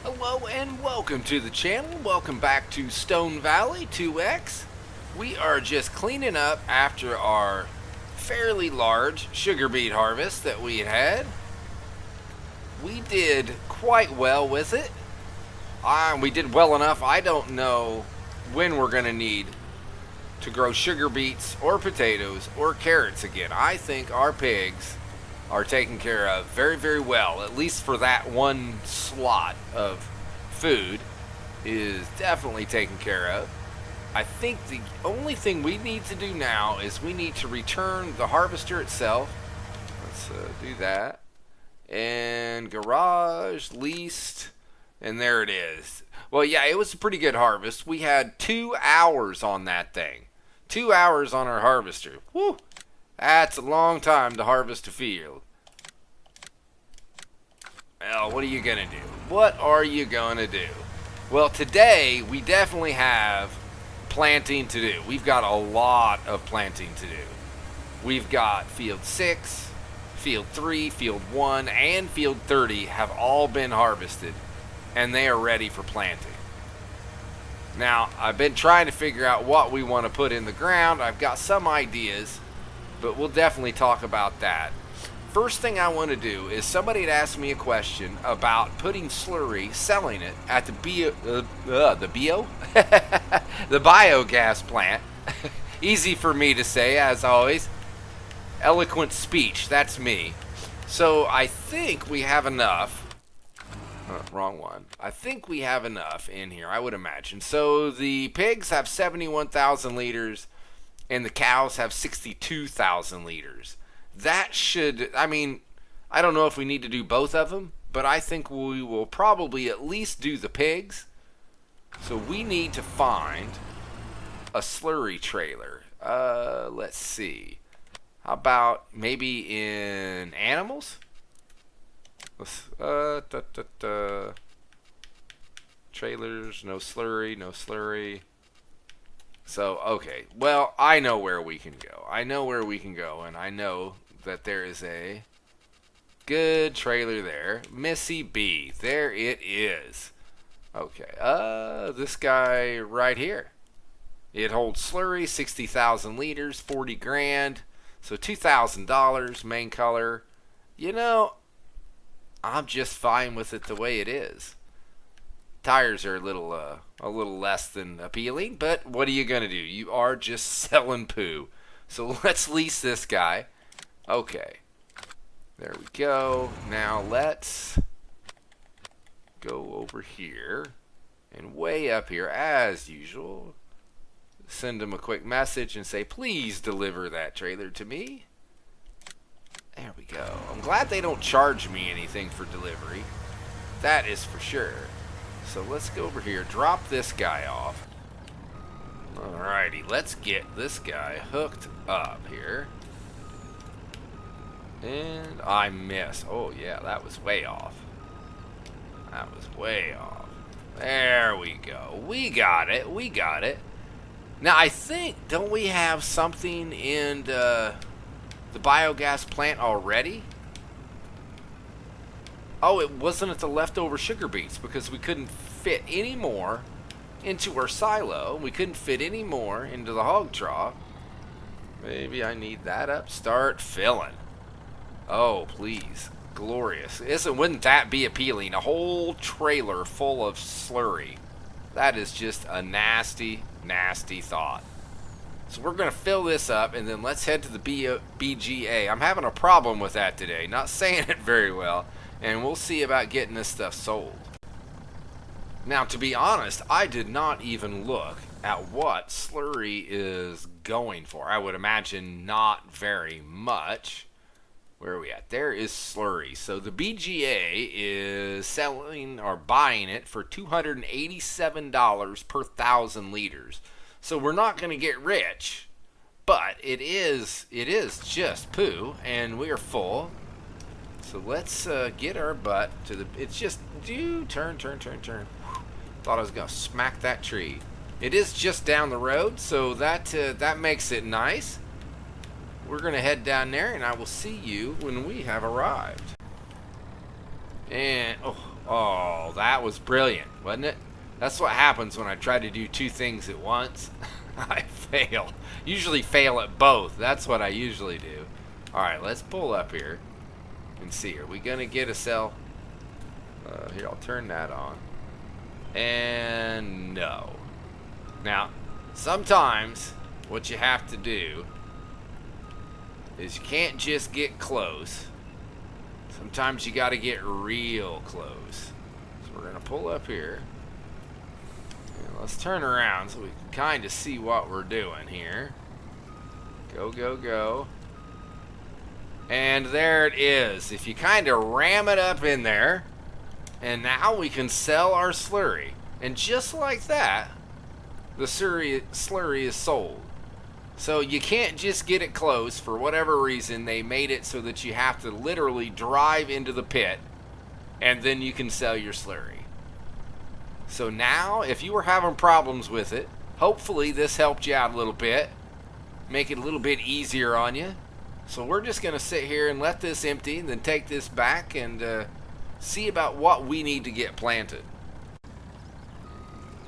Hello and welcome to the channel. Welcome back to Stone Valley 2X. We are just cleaning up after our fairly large sugar beet harvest that we had. We did quite well with it. We did well enough. I don't know when we're going to need to grow sugar beets or potatoes or carrots again. I think our pigs are taken care of very, very well, at least for that one slot of food is definitely taken care of. I think the only thing we need to do now is we need to return the harvester itself. Let's do that. And garage, leased, and there it is. Well, yeah, it was a pretty good harvest. We had 2 hours on that thing. 2 hours on our harvester. Woo! That's a long time to harvest a field. Well, what are you going to do? What are you going to do? Well, today we definitely have planting to do. We've got a lot of planting to do. We've got field 6, field 3, field 1, and field 30 have all been harvested, and they are ready for planting. Now, I've been trying to figure out what we want to put in the ground. I've got some ideas, but we'll definitely talk about that. First thing I want to do is somebody had asked me a question about putting slurry, selling it at the the biogas plant. Easy for me to say, as always. Eloquent speech, that's me. So I think we have enough. Wrong one. I think we have enough in here, I would imagine. So the pigs have 71,000 liters and the cows have 62,000 liters. That should, I don't know if we need to do both of them, but I think we will probably at least do the pigs. So we need to find a slurry trailer. Let's see. How about maybe in animals? Trailers, no slurry, no slurry. So, okay. Well, I know where we can go. And I know that there is a good trailer there. Missy B. There it is. Okay. This guy right here. It holds slurry, 60,000 liters, 40 grand. So $2,000, main color. You know, I'm just fine with it the way it is. Tires are a little less than appealing, but what are you gonna do? You are just selling poo. So let's lease this guy. Okay, there we go. Now let's go over here and way up here, as usual, send him a quick message and say, please deliver that trailer to me. There we go. I'm glad they don't charge me anything for delivery. That is for sure. So let's go over here, drop this guy off. Alrighty, let's get this guy hooked up here. And I miss. Oh yeah, that was way off. That was way off. There we go. We got it. We got it. Now I think, don't we have something in the biogas plant already? Oh, it wasn't at the leftover sugar beets because we couldn't fit any more into our silo. We couldn't fit any more into the hog trough. Maybe I need that up. Start filling. Oh, please. Glorious. Wouldn't that be appealing? A whole trailer full of slurry. That is just a nasty, nasty thought. So we're going to fill this up and then let's head to the BGA. I'm having a problem with that today. Not saying it very well. And we'll see about getting this stuff sold. Now, to be honest, I did not even look at what slurry is going for. I would imagine not very much. Where are we at? There is slurry. So the BGA is selling or buying it for $287 per 1,000 liters. So we're not going to get rich, but it is just poo, and we are full. So let's get our butt to the. It's just turn. Thought I was gonna smack that tree. It is just down the road, so that makes it nice. We're gonna head down there, and I will see you when we have arrived. And Oh, that was brilliant, wasn't it? That's what happens when I try to do two things at once. I fail. Usually fail at both. That's what I usually do. Alright, let's pull up here and see. Are we going to get a cell? Here, I'll turn that on. And no. Now, sometimes what you have to do is you can't just get close. Sometimes you got to get real close. So we're going to pull up here. And let's turn around so we can kind of see what we're doing here. Go, go, go. And there it is. If you kind of ram it up in there, and now we can sell our slurry. And just like that, the slurry is sold. So you can't just get it close. For whatever reason, they made it so that you have to literally drive into the pit, and then you can sell your slurry. So now, if you were having problems with it, hopefully this helped you out a little bit. Make it a little bit easier on you. So we're just going to sit here and let this empty, and then take this back and see about what we need to get planted.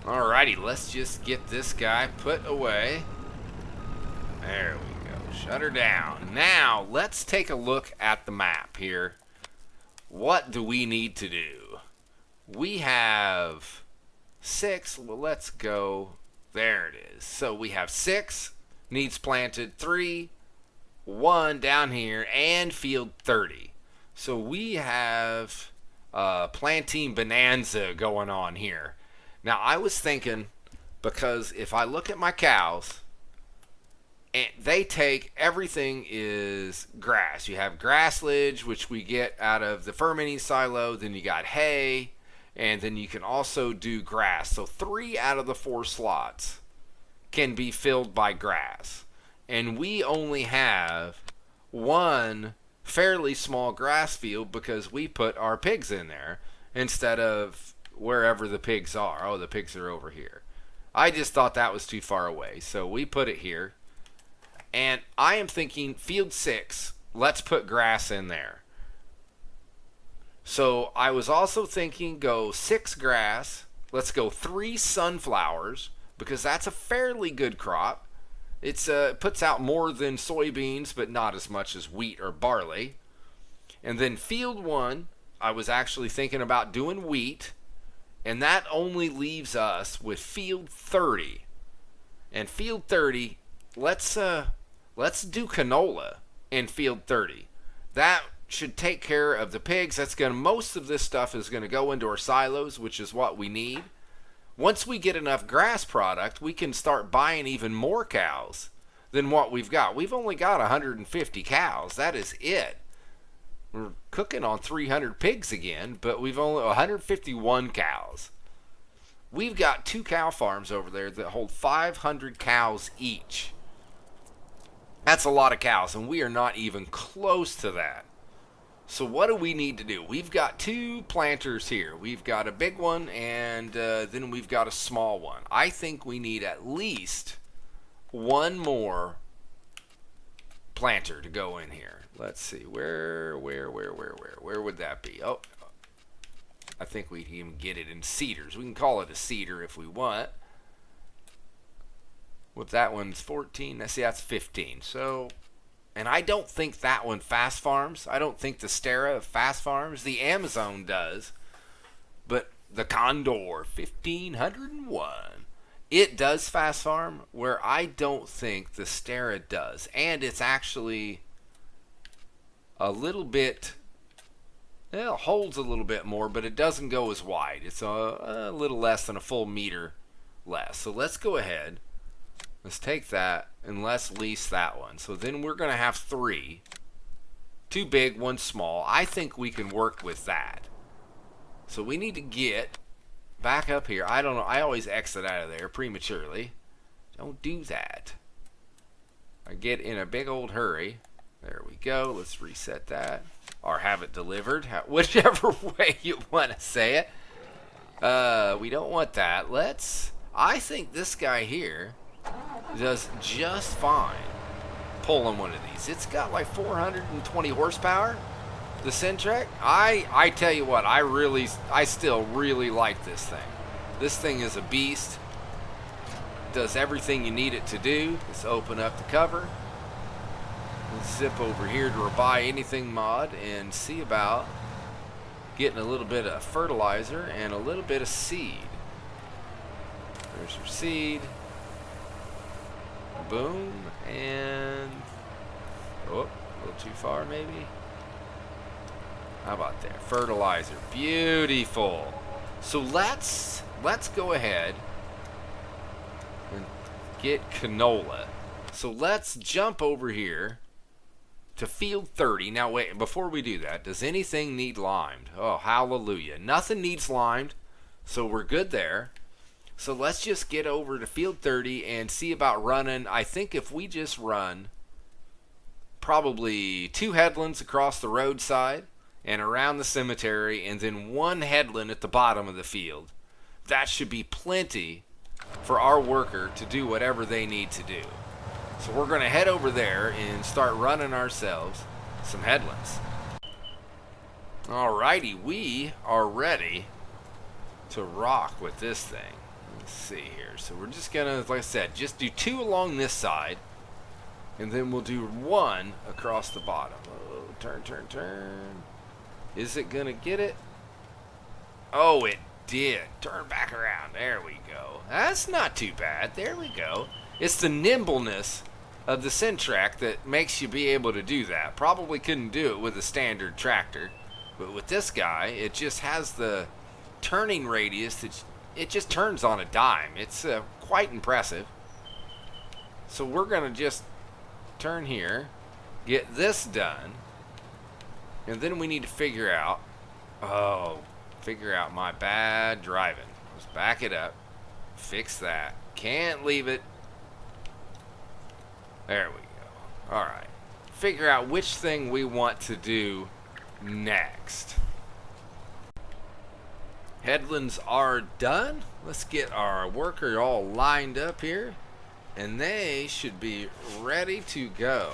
Alrighty, let's just get this guy put away. There we go. Shut her down. Now, let's take a look at the map here. What do we need to do? We have 6. Well, let's go. There it is. So we have 6 needs planted, 3, 1 down here, and field 30. So we have planting bonanza going on here. Now, I was thinking, because if I look at my cows, and they take, everything is grass. You have grasslage, which we get out of the fermenting silo. Then you got hay, and then you can also do grass. So 3 out of the 4 slots can be filled by grass. And we only have 1 fairly small grass field because we put our pigs in there instead of wherever the pigs are. Oh, the pigs are over here. I just thought that was too far away, so we put it here. And I am thinking field 6, let's put grass in there. So I was also thinking go 6 grass, let's go 3 sunflowers, because that's a fairly good crop. It puts out more than soybeans, but not as much as wheat or barley. And then field 1, I was actually thinking about doing wheat, and that only leaves us with field 30. And field 30, let's do canola in field 30. That should take care of the pigs. Most of this stuff is going to go into our silos, which is what we need. Once we get enough grass product, we can start buying even more cows than what we've got. We've only got 150 cows. That is it. We're cooking on 300 pigs again, but we've only 151 cows. We've got 2 cow farms over there that hold 500 cows each. That's a lot of cows, and we are not even close to that. So what do we need to do? We've got 2 planters here. We've got a big one, and then we've got a small one. I think we need at least 1 more planter to go in here. Let's see. Where would that be? Oh, I think we can even get it in cedars. We can call it a cedar if we want. With that one's 14. See, that's 15. So, and I don't think that one fast farms. I don't think the Stera fast farms. The Amazon does. But the Condor 1501, it does fast farm, where I don't think the Stera does. And it's actually a little bit, it holds a little bit more, but it doesn't go as wide. It's a little less than a full meter less. So let's go ahead. Let's take that and let's lease that one. So then we're going to have 3. 2 big, 1 small. I think we can work with that. So we need to get back up here. I don't know. I always exit out of there prematurely. Don't do that. I get in a big old hurry. There we go. Let's reset that. Or have it delivered. Whichever way you want to say it. We don't want that. I think this guy here does just fine pulling one of these. It's got like 420 horsepower. The Centrec, I tell you what, I still really like this thing. This thing is a beast. Does everything you need it to do. Let's open up the cover. Let's zip over here to our Buy Anything mod and see about getting a little bit of fertilizer and a little bit of seed. There's your seed. Boom. And oh, a little too far maybe. How about that? Fertilizer. Beautiful. So let's go ahead and get canola. So let's jump over here to field 30. Now wait, before we do that, does anything need limed? Oh, hallelujah. Nothing needs limed, so we're good there. So let's just get over to field 30 and see about running. I think if we just run probably 2 headlands across the roadside and around the cemetery, and then 1 headland at the bottom of the field, that should be plenty for our worker to do whatever they need to do. So we're going to head over there and start running ourselves some headlands. Alrighty, we are ready to rock with this thing. Let's see here. So we're just going to, like I said, just do 2 along this side, and then we'll do 1 across the bottom. Oh, turn, turn, turn. Is it going to get it? Oh, it did. Turn back around. There we go. That's not too bad. There we go. It's the nimbleness of the Centrec that makes you be able to do that. Probably couldn't do it with a standard tractor, but with this guy, it just has the turning radius that it just turns on a dime. It's quite impressive. So we're going to just turn here, get this done, and then we need to figure out my bad driving. Let's back it up, fix that. Can't leave it. There we go. Alright. Figure out which thing we want to do next. Headlands are done. Let's get our worker all lined up here, and they should be ready to go.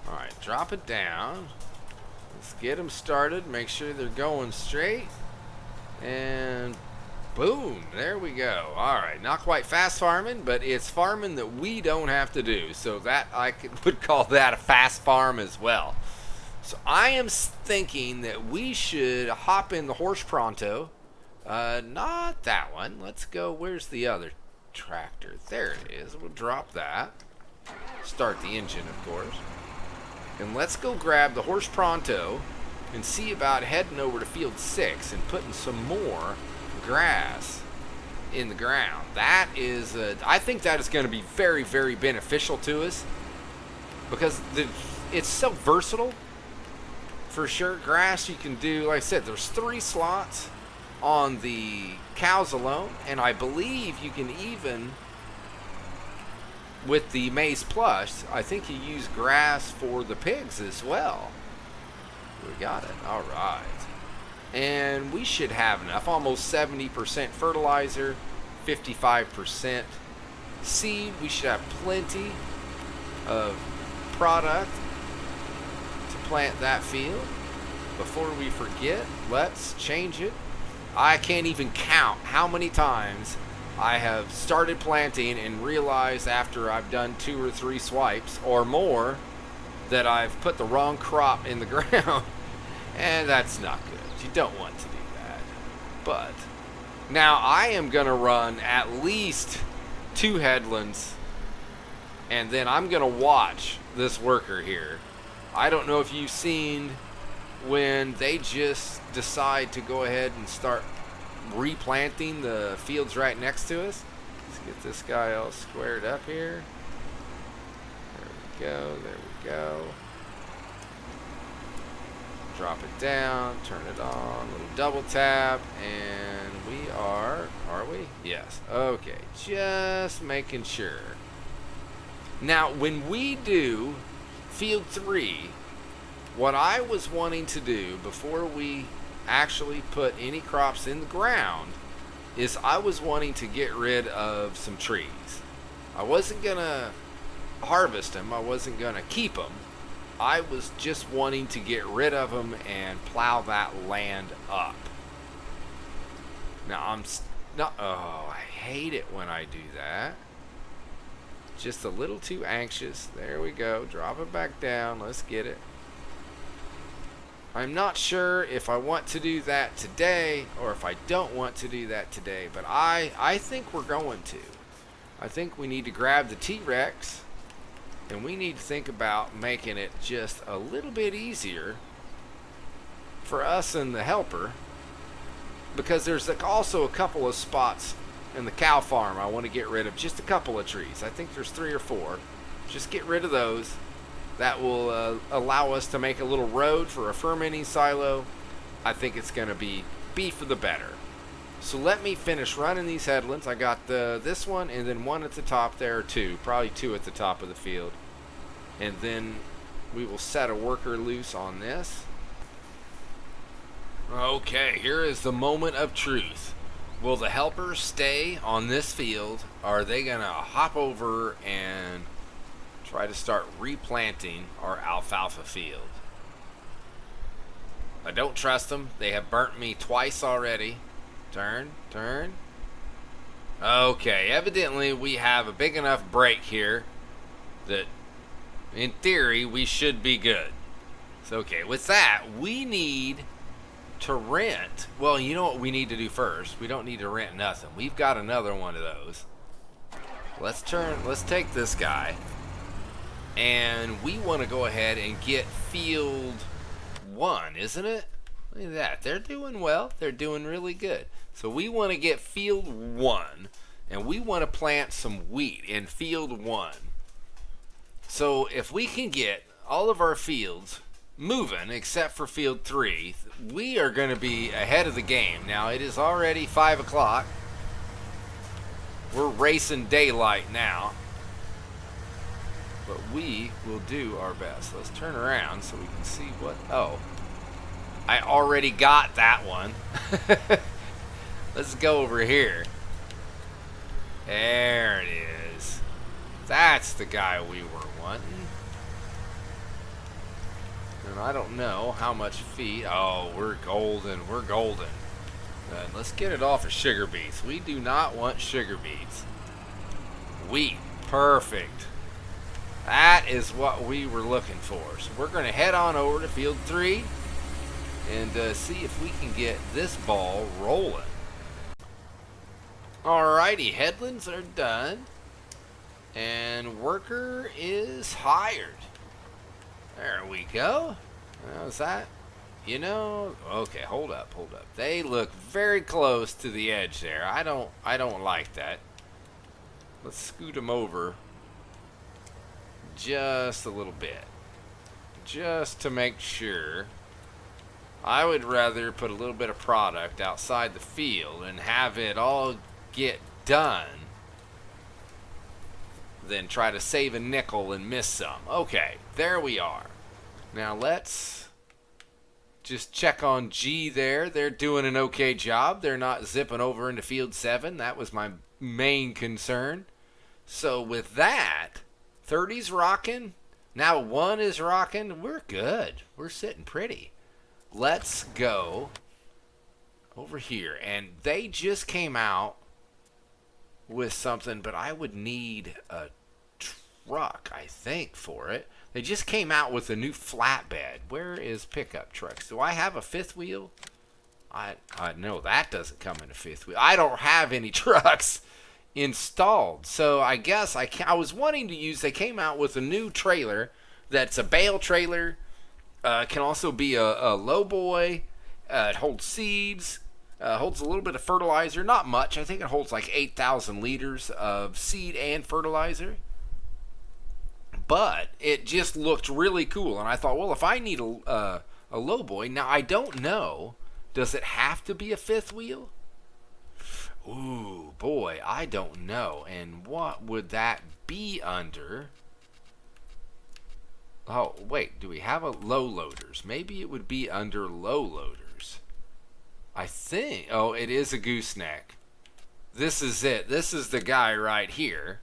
Alright, drop it down. Let's get them started. Make sure they're going straight. And boom, there we go. Alright, not quite fast farming, but it's farming that we don't have to do. So that would call that a fast farm as well. So I am thinking that we should hop in the horse pronto. Not that one. Let's go, where's the other tractor? There it is. We'll drop that. Start the engine, of course. And let's go grab the horse pronto and see about heading over to field 6 and putting some more grass in the ground. That is, I think that is going to be very, very beneficial to us because it's so versatile. For sure, grass you can do, like I said, there's 3 slots on the cows alone, and I believe you can even, with the Maize Plus, I think you use grass for the pigs as well. We got it. All right. And we should have enough. Almost 70% fertilizer, 55% seed. We should have plenty of product to plant that field. Before we forget, let's change it. I can't even count how many times I have started planting and realized after I've done 2 or 3 swipes or more that I've put the wrong crop in the ground. And that's not good. You don't want to do that. But now I am going to run at least 2 headlands, and then I'm going to watch this worker here. I don't know if you've seen when they just decide to go ahead and start replanting the fields right next to us. Let's get this guy all squared up here. There we go. There we go. Drop it down, turn it on, little double tap, and we are we? Yes. Okay, just making sure. Now, when we do field 3, what I was wanting to do before we actually put any crops in the ground is I was wanting to get rid of some trees. I wasn't going to harvest them. I wasn't going to keep them. I was just wanting to get rid of them and plow that land up. Now I'm not. Oh, I hate it when I do that. Just a little too anxious. There we go. Drop it back down. Let's get it. I'm not sure if I want to do that today or if I don't want to do that today, but I think we're going to. I think we need to grab the T-Rex, and we need to think about making it just a little bit easier for us and the helper, because there's also a couple of spots in the cow farm I want to get rid of. Just a couple of trees. I think there's 3 or 4. Just get rid of those. That will allow us to make a little road for a fermenting silo. I think it's going to be for the better. So let me finish running these headlands. I got this one and then one at the top there, 2. Probably 2 at the top of the field. And then we will set a worker loose on this. Okay, here is the moment of truth. Will the helpers stay on this field? Or are they going to hop over and try to start replanting our alfalfa field? I don't trust them. They have burnt me twice already. Turn. Okay, evidently we have a big enough break here that in theory we should be good. So okay, with that, we need to rent. Well, you know what we need to do first? We don't need to rent nothing. We've got another one of those. Let's take this guy. And we want to go ahead and get field 1, isn't it? Look at that. They're doing well. They're doing really good. So we want to get field 1, and we want to plant some wheat in field 1. So if we can get all of our fields moving except for field 3, we are going to be ahead of the game. Now it is already 5 o'clock. We're racing daylight now. But we will do our best. Let's turn around so we can see what... Oh, I already got that one. Let's go over here. There it is. That's the guy we were wanting. And I don't know how much feed. Oh, we're golden. We're golden. Let's get it off of sugar beets. We do not want sugar beets. Wheat. Perfect. That is what we were looking for. So we're going to head on over to field 3 and see if we can get this ball rolling. Alrighty, headlands are done. And worker is hired. There we go. How's that? You know, okay, hold up. They look very close to the edge there. I don't like that. Let's scoot them over just a little bit, just to make sure. I would rather put a little bit of product outside the field and have it all get done than try to save a nickel and miss some. Okay, there we are. Now let's just check on G there. They're doing an okay job. They're not zipping over into field 7. That was my main concern. So with that, 30's rocking. Now 1 is rocking. We're good. We're sitting pretty. Let's go over here. And they just came out with something, but I would need a truck, I think, for it. They just came out with a new flatbed. Where is pickup trucks? Do I have a 5th wheel? I no, that doesn't come in a 5th wheel. I don't have any trucks installed. So I guess I was wanting to use, they came out with a new trailer that's a Bale trailer. Can also be a low boy. It holds seeds. Holds a little bit of fertilizer. Not much. I think it holds like 8,000 liters of seed and fertilizer. But it just looked really cool. And I thought, well, if I need a low boy. Now, I don't know. Does it have to be a 5th wheel? Ooh, boy, I don't know. And what would that be under? Oh, wait, do we have a low loaders? Maybe it would be under low loaders. I think, oh, it is a gooseneck. This is it. This is the guy right here.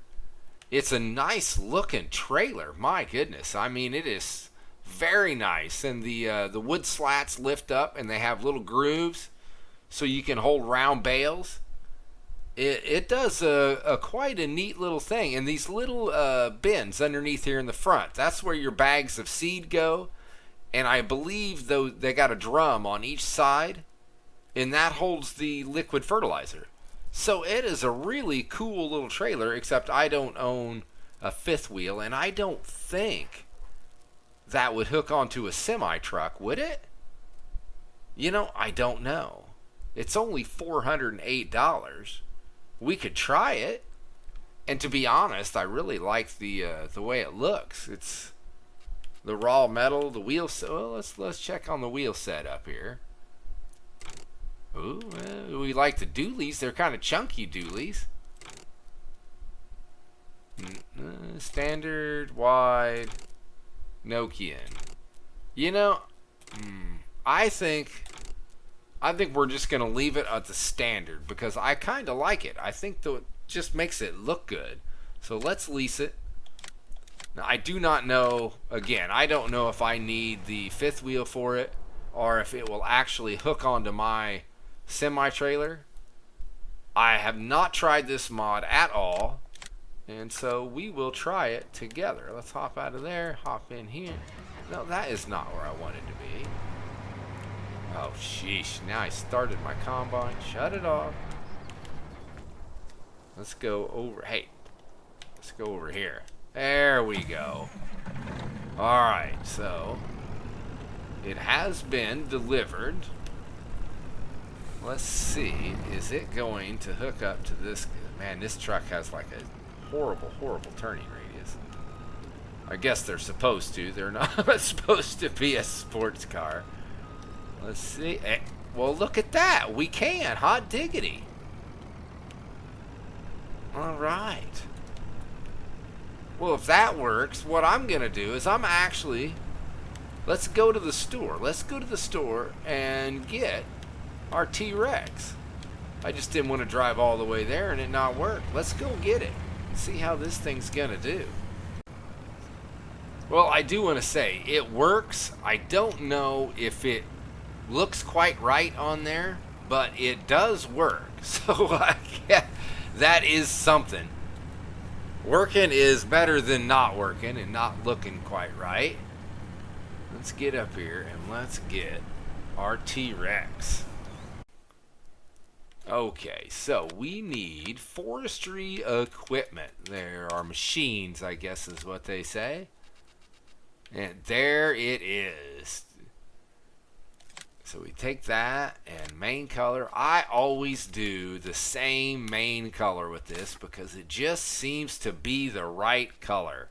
It's a nice looking trailer. My goodness. I mean, it is very nice. And the wood slats lift up, and they have little grooves, so you can hold round bales. It does a quite a neat little thing. And these little bins underneath here in the front, that's where your bags of seed go. And I believe though they got a drum on each side, and that holds the liquid fertilizer. So it is a really cool little trailer, except I don't own a fifth wheel, and I don't think that would hook onto a semi-truck, would it? You know, I don't know. It's only $408. We could try it. And to be honest, I really like the way it looks. It's the raw metal, the wheel set. Well, let's check on the wheel set up here. Ooh, we like the dualies. They're kind of chunky dualies. Standard, wide, Nokian. You know, I think we're just gonna leave it at the standard because I kind of like it. I think it just makes it look good. So let's lease it. Now I do not know. Again, I don't know if I need the fifth wheel for it or if it will actually hook onto my semi-trailer. I have not tried this mod at all, and so we will try it together. Let's hop out of there, hop in here. No, that is not where I wanted to be. Oh, sheesh. Now I started my combine. Shut it off. Let's go over. Hey, let's go over here. There we go. Alright, so it has been delivered. Let's see. Is it going to hook up to this? Man, this truck has like a horrible, horrible turning radius. I guess they're supposed to. They're not supposed to be a sports car. Let's see. Well, look at that. We can. Hot diggity. All right. Well, if that works, what I'm going to do is let's go to the store. Let's go to the store and get our T-Rex. I just didn't want to drive all the way there and it not work. Let's go get it and see how this thing's going to do. Well, I do want to say, it works. I don't know if it looks quite right on there, but it does work. So yeah, that is something. Working is better than not working and not looking quite right. Let's get up here and let's get our T-Rex. Okay, so we need forestry equipment. There are machines, I guess is what they say. And there it is. So we take that and main color. I always do the same main color with this because it just seems to be the right color.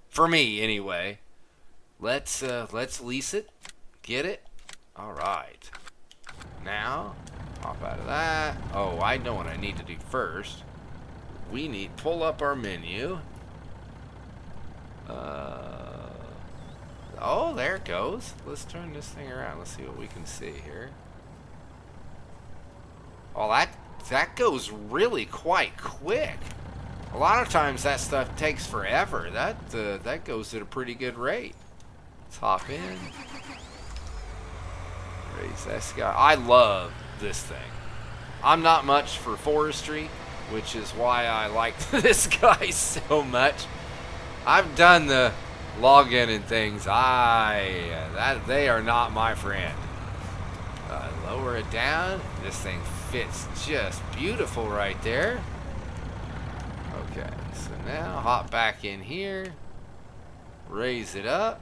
For me, anyway. Let's lease it. Get it. All right. Now, hop out of that. Oh, I know what I need to do first. We need pull up our menu. Oh, there it goes. Let's turn this thing around. Let's see what we can see here. Oh, that goes really quite quick. A lot of times that stuff takes forever. That goes at a pretty good rate. Let's hop in. Raise this guy. I love this thing. I'm not much for forestry, which is why I like this guy so much. I've done the login and things. They are not my friend. Lower it down. This thing fits just beautiful right there. Okay, so now hop back in here. Raise it up.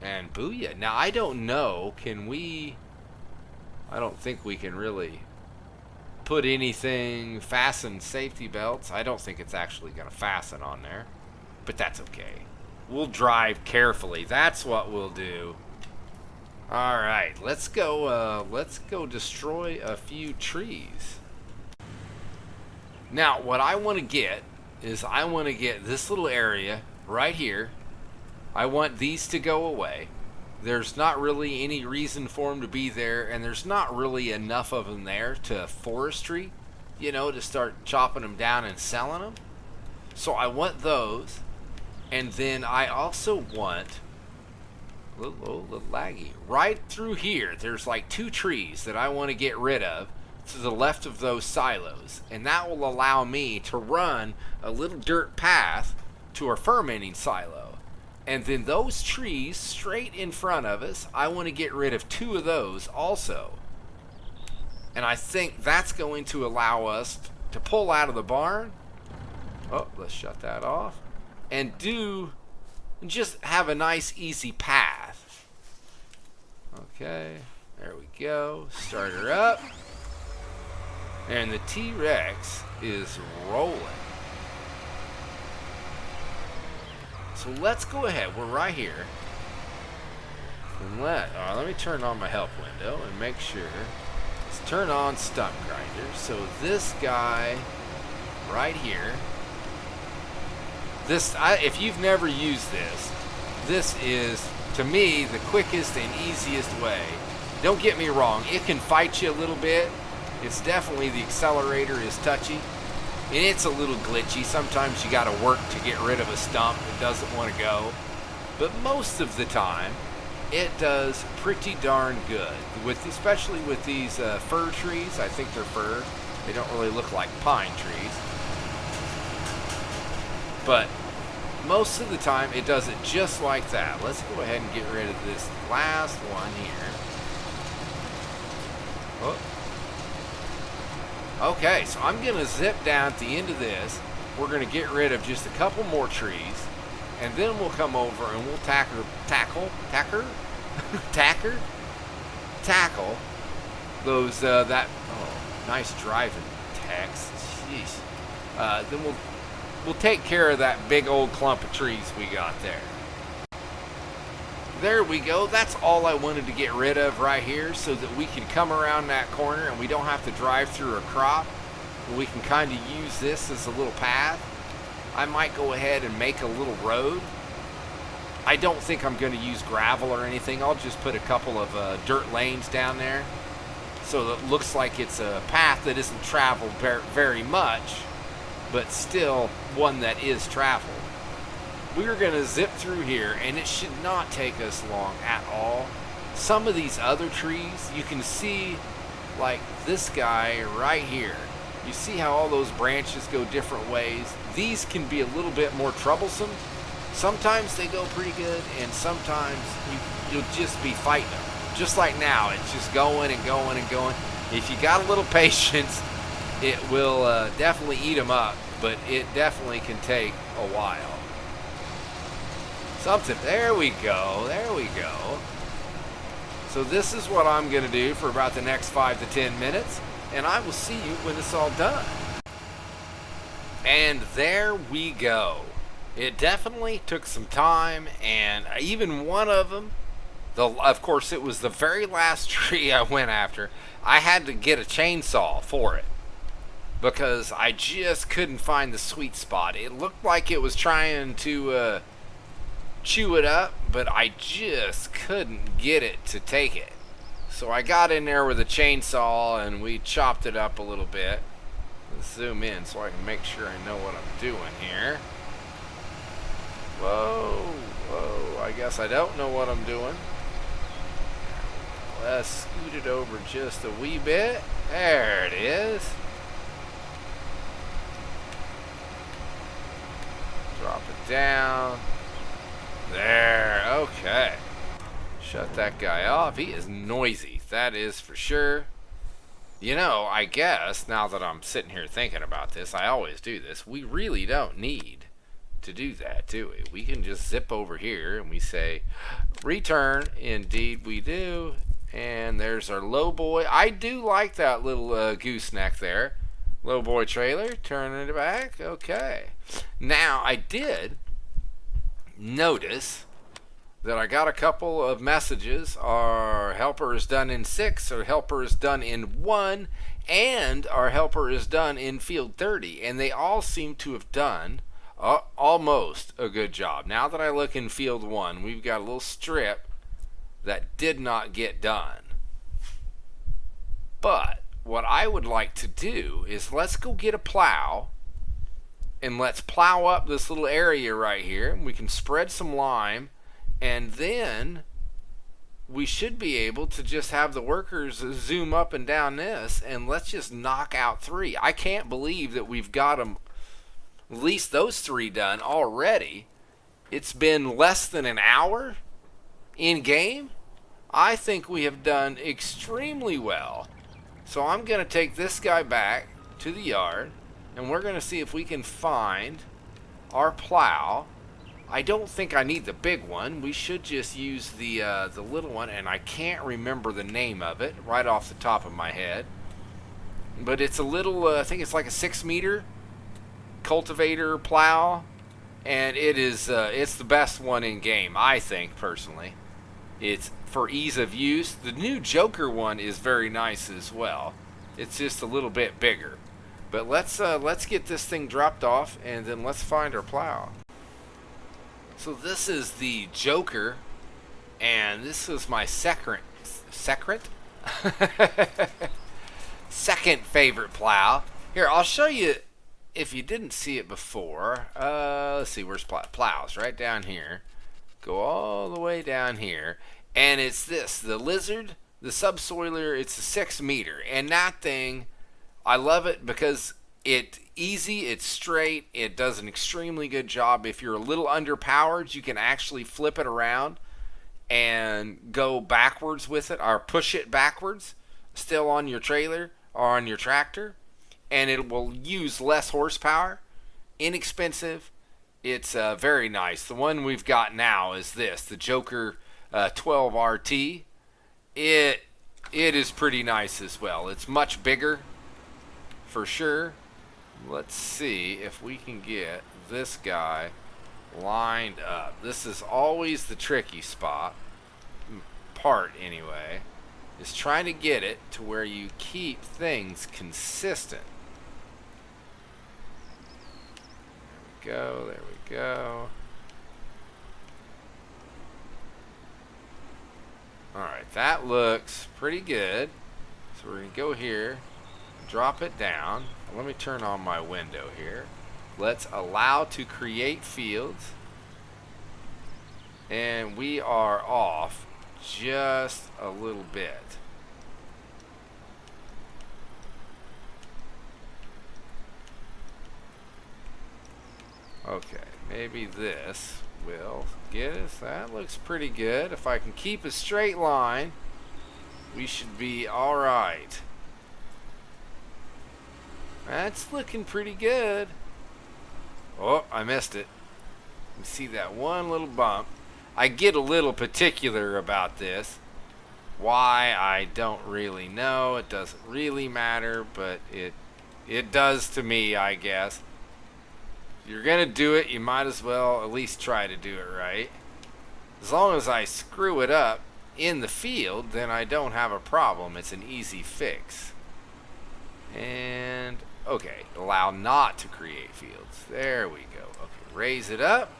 And booyah. Now I don't know, I don't think we can really put anything, fasten safety belts. I don't think it's actually going to fasten on there. But that's okay. We'll drive carefully. That's what we'll do. Alright, let's go destroy a few trees. Now, what I want to get is I want to get this little area right here. I want these to go away. There's not really any reason for them to be there, and there's not really enough of them there to forestry, to start chopping them down and selling them. So I want those. And then I also want, a little laggy, right through here, there's like 2 trees that I want to get rid of to the left of those silos. And that will allow me to run a little dirt path to our fermenting silo. And then those trees straight in front of us, I want to get rid of 2 of those also. And I think that's going to allow us to pull out of the barn. Oh, let's shut that off. And just have a nice easy path. Okay, there we go. Start her up. And the T-Rex is rolling. So let's go ahead. We're right here. And let me turn on my help window and make sure. Let's turn on stump grinder. So this guy right here. If you've never used this is, to me, the quickest and easiest way. Don't get me wrong, it can fight you a little bit. It's definitely, the accelerator is touchy, and it's a little glitchy. Sometimes you gotta work to get rid of a stump that doesn't want to go. But most of the time, it does pretty darn good. Especially with these fir trees. I think they're fir. They don't really look like pine trees. But most of the time, it does it just like that. Let's go ahead and get rid of this last one here. Oh. Okay, so I'm going to zip down at the end of this. We're going to get rid of just a couple more trees. And then we'll come over and we'll tackle those, nice driving text. Jeez. Then we'll take care of that big old clump of trees we got there. There we go. That's all I wanted to get rid of right here, so that we can come around that corner and we don't have to drive through a crop. We can kind of use this as a little path. I might go ahead and make a little road. I don't think I'm going to use gravel or anything. I'll just put a couple of dirt lanes down there, so that it looks like it's a path that isn't traveled very much, but still one that is traveled. We're going to zip through here, and it should not take us long at all. Some of these other trees, you can see, like this guy right here. You see how all those branches go different ways? These can be a little bit more troublesome. Sometimes they go pretty good, and sometimes you'll just be fighting them. Just like now, it's just going and going and going. If you got a little patience, it will definitely eat them up, but it definitely can take a while. There we go. So this is what I'm going to do for about the next 5 to 10 minutes, and I will see you when it's all done. And there we go. It definitely took some time, and even one of them, of course it was the very last tree I went after, I had to get a chainsaw for it, because I just couldn't find the sweet spot. It looked like it was trying to chew it up, but I just couldn't get it to take it. So I got in there with a chainsaw and we chopped it up a little bit. Let's zoom in so I can make sure I know what I'm doing here. Whoa, I guess I don't know what I'm doing. Let's scoot it over just a wee bit. There it is. Drop it down. There, okay. Shut that guy off. He is noisy, that is for sure. You know, I guess, now that I'm sitting here thinking about this, I always do this, we really don't need to do that, do we? We can just zip over here and we say, return. Indeed we do. And there's our low boy. I do like that little gooseneck there. Low boy trailer, turning it back. Okay. Now, I did notice that I got a couple of messages. Our helper is done in 6, our helper is done in 1, and our helper is done in field 30. And they all seem to have done almost a good job. Now that I look in field 1, we've got a little strip that did not get done. But what I would like to do is let's go get a plow And let's plow up this little area right here. We can spread some lime, and then we should be able to just have the workers zoom up and down this, and let's just knock out 3. I can't believe that we've got them, at least those 3 done already. It's been less than an hour in game. I think we have done extremely well. So I'm going to take this guy back to the yard, and we're going to see if we can find our plow. I don't think I need the big one. We should just use the little one, and I can't remember the name of it right off the top of my head. But it's a little, I think it's like a 6-meter cultivator plow, and it's the best one in game, I think, personally. It's for ease of use. The new Joker one is very nice as well. It's just a little bit bigger. But let's get this thing dropped off, and then let's find our plow. So this is the Joker, and this is my second favorite plow. Here, I'll show you if you didn't see it before. Let's see, where's plows? Right down here. Go all the way down here, and it's this, the Lizard, the subsoiler. It's a 6-meter, and that thing, I love it because it's easy, it's straight, it does an extremely good job. If you're a little underpowered, you can actually flip it around and go backwards with it, or push it backwards, still on your trailer or on your tractor, and it will use less horsepower. Inexpensive. It's very nice. The one we've got now is this, the Joker 12 RT. It is pretty nice as well. It's much bigger, for sure. Let's see if we can get this guy lined up. This is always the tricky part anyway, is trying to get it to where you keep things consistent. There we go. Alright, that looks pretty good. So we're going to go here, drop it down. Let me turn on my window here. Let's allow to create fields. And we are off just a little bit. Okay, maybe this will get us. That looks pretty good. If I can keep a straight line, we should be alright. That's looking pretty good. Oh, I missed it. You see that one little bump. I get a little particular about this. Why, I don't really know. It doesn't really matter, but it does to me, I guess. If you're going to do it, you might as well at least try to do it right. As long as I screw it up in the field, then I don't have a problem. It's an easy fix. And, okay, allow not to create fields. There we go. Okay, raise it up.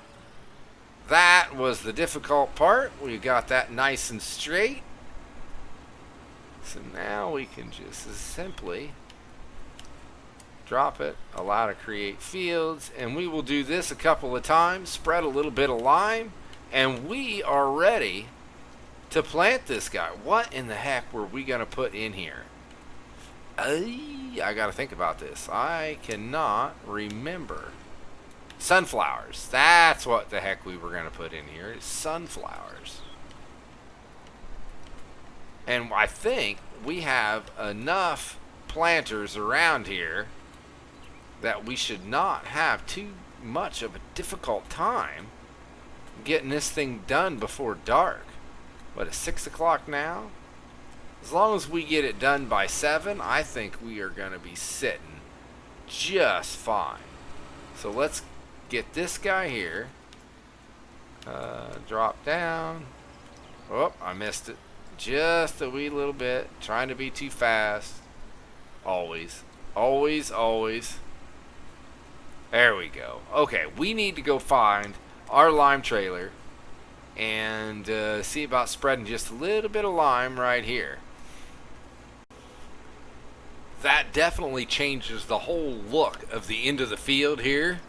That was the difficult part. We got that nice and straight. So now we can just simply drop it, allow to create fields, and we will do this a couple of times, spread a little bit of lime, and we are ready to plant this guy. What in the heck were we going to put in here? I got to think about this. I cannot remember. Sunflowers. That's what the heck we were going to put in here. Is sunflowers. And I think we have enough planters around here that we should not have too much of a difficult time getting this thing done before dark. What, it's 6 o'clock now? As long as we get it done by 7, I think we are going to be sitting just fine. So let's get this guy here. Drop down. Oh, I missed it. Just a wee little bit. Trying to be too fast. Always. Always, always. There we go. Okay, we need to go find our lime trailer and see about spreading just a little bit of lime right here. That definitely changes the whole look of the end of the field here.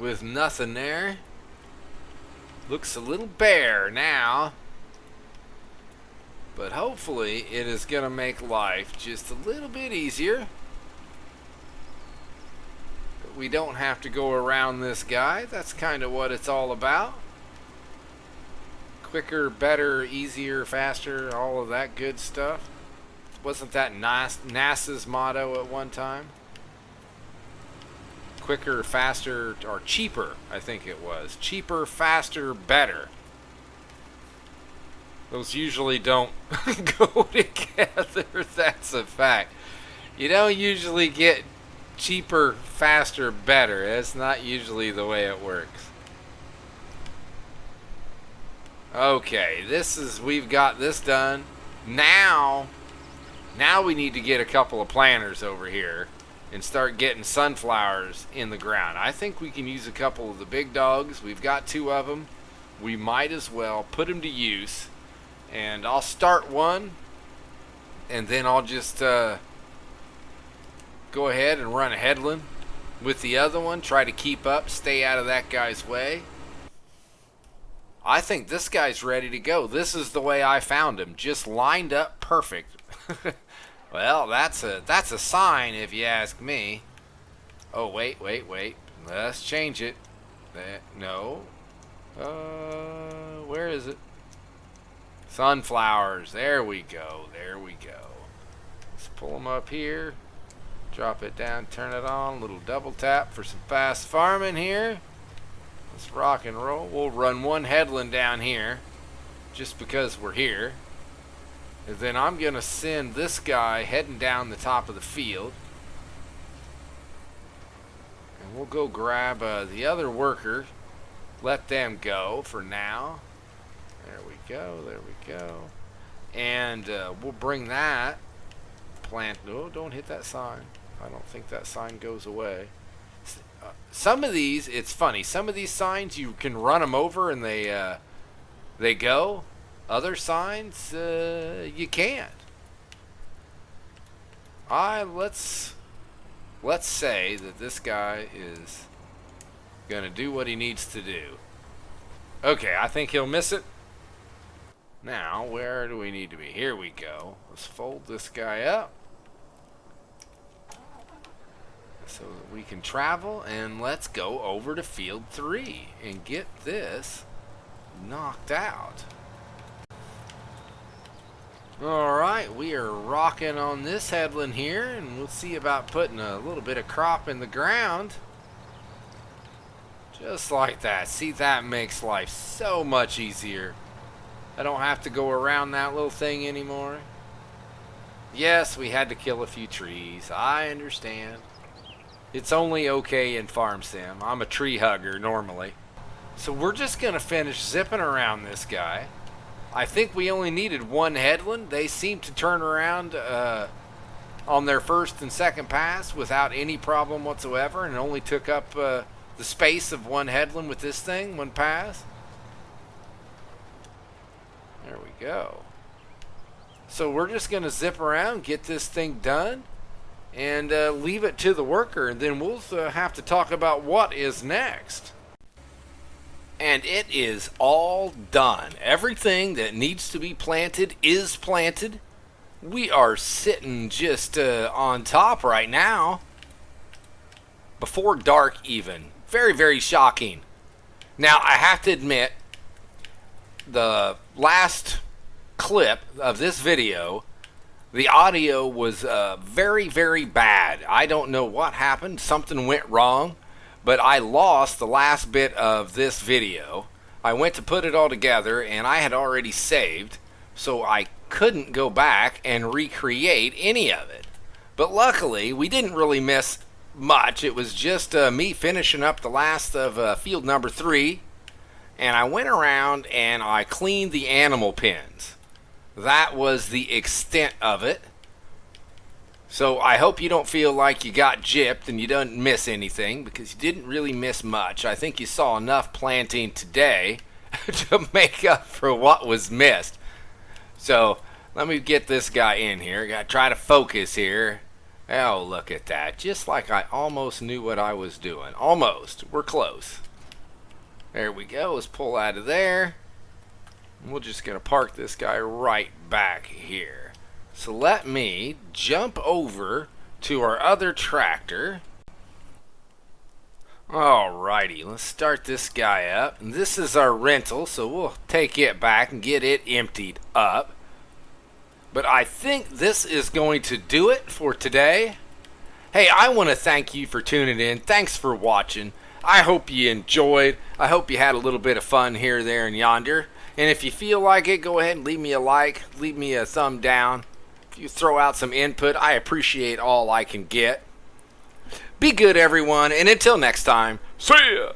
with nothing there. Looks a little bare now. But hopefully it is going to make life just a little bit easier. We don't have to go around this guy. That's kind of what it's all about. Quicker, better, easier, faster, all of that good stuff. Wasn't that NASA's motto at one time? Quicker, faster, or cheaper, I think it was. Cheaper, faster, better. Those usually don't go together. That's a fact. You don't usually get cheaper, faster, better. That's not usually the way it works. Okay, we've got this done. Now we need to get a couple of planters over here and start getting sunflowers in the ground. I think we can use a couple of the big dogs. We've got 2 of them. We might as well put them to use. And I'll start one, and then I'll just go ahead and run a headland with the other one. Try to keep up, stay out of that guy's way. I think this guy's ready to go. This is the way I found him, just lined up perfect. Well, that's a sign if you ask me. Oh, wait. Let's change it. No. Where is it? Sunflowers. There we go. Let's pull them up here. Drop it down, turn it on. Little double tap for some fast farming here. Let's rock and roll. We'll run one headland down here just because we're here. And then I'm going to send this guy heading down the top of the field. And we'll go grab the other worker. Let them go for now. There we go. And we'll bring that plant. No, don't hit that sign. I don't think that sign goes away. Some of these, it's funny. Some of these signs you can run them over and they go. Other signs you can't. Let's say that this guy is gonna do what he needs to do. Okay, I think he'll miss it. Now, where do we need to be? Here we go. Let's fold this guy up so that we can travel, and let's go over to field 3 and get this knocked out. Alright, we are rocking on this headland here, and we'll see about putting a little bit of crop in the ground. Just like that. See, that makes life so much easier. I don't have to go around that little thing anymore. Yes, we had to kill a few trees. I understand. It's only okay in Farm Sim. I'm a tree hugger normally. So we're just going to finish zipping around this guy. I think we only needed one headland. They seemed to turn around on their first and second pass without any problem whatsoever, and only took up the space of one headland with this thing, one pass. There we go. So we're just going to zip around, get this thing done, and leave it to the worker, and then we'll have to talk about what is next. And it is all done. Everything that needs to be planted is planted. We are sitting just on top right now. Before dark even. Very, very shocking. Now, I have to admit, the last clip of this video, the audio was very, very bad. I don't know what happened. Something went wrong. But I lost the last bit of this video. I went to put it all together, and I had already saved, so I couldn't go back and recreate any of it. But luckily, we didn't really miss much. It was just me finishing up the last of field number 3, and I went around and I cleaned the animal pens. That was the extent of it. So I hope you don't feel like you got gypped and you didn't miss anything, because you didn't really miss much. I think you saw enough planting today to make up for what was missed. So let me get this guy in here. Got to try to focus here. Oh, look at that. Just like I almost knew what I was doing. Almost. We're close. There we go. Let's pull out of there. We're just going to park this guy right back here. So let me jump over to our other tractor. Alrighty, let's start this guy up. And this is our rental, so we'll take it back and get it emptied up. But I think this is going to do it for today. Hey, I want to thank you for tuning in. Thanks for watching. I hope you enjoyed. I hope you had a little bit of fun here, there, and yonder. And if you feel like it, go ahead and leave me a like. Leave me a thumb down. If you throw out some input, I appreciate all I can get. Be good, everyone, and until next time, see ya!